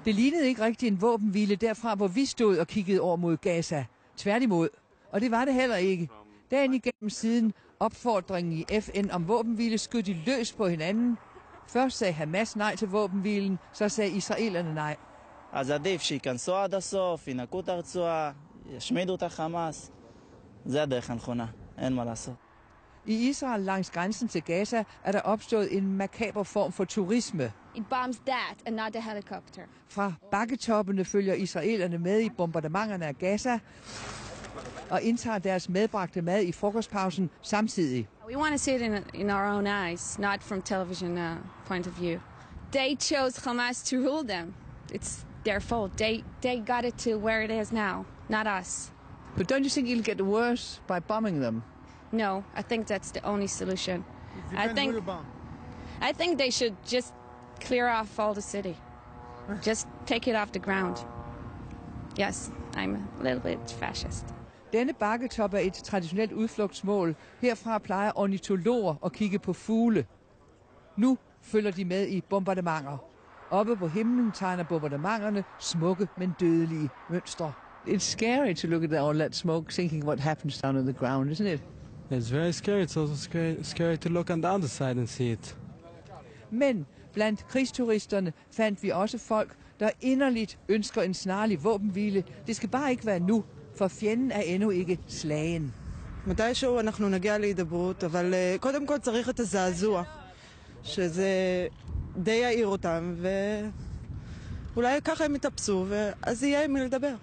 Det lignede ikke rigtig en våbenhvile derfra, hvor vi stod og kiggede over mod Gaza. Tværtimod. Og det var det heller ikke. Dagen igennem siden opfordringen i FN om våbenhvile skød de løs på hinanden. Først sagde Hamas nej til våbenhvilen, så sagde israelerne nej. אז עדיף שייכנסו עד הסוף, ינקו את הרצועה, ישמידו את החמאס. זה הדרך הנכונה, אין מה לעשות. I Israel langs grænsen til Gaza er der opstået en makaber form for turisme. It bombs that and not the helicopter. Fra bakketoppene følger israelerne med i bombardementerne af Gaza og indtager deres medbragte mad i frokostpausen samtidig. We want to see it in our own eyes, not from television point of view. They chose Hamas to rule them. It's their fault. They got it to where it is now, not us. But don't you think it'll get worse by bombing them? No, I think that's the only solution. I think they should just clear off all the city. Just take it off the ground. Yes, I'm a little bit fascist. Denne bakketop er et traditionelt udflugtsmål. Herfra plejer ornitologer at kigge på fugle. Nu følger de med i bombardementer. Oppe på himlen tegner bombardementerne smukke, men dødelige mønstre. It's scary to look at all that smoke, thinking what happens down on the ground, isn't it? It's very scary. It's also scary to look on the other side and see it. Men blandt krigsturisterne fandt vi også folk, der inderligt ønsker en snarlig våbenhvile. Det skal bare ikke være nu, for fjenden er endnu ikke slagen. מתישהו אנחנו נגיע להידברות, אבל קודם כל צריך את הזעזוע, שזה די יעיר אותם, ואולי ככה הם יתאפסו, ואז יהיה עם מי לדבר.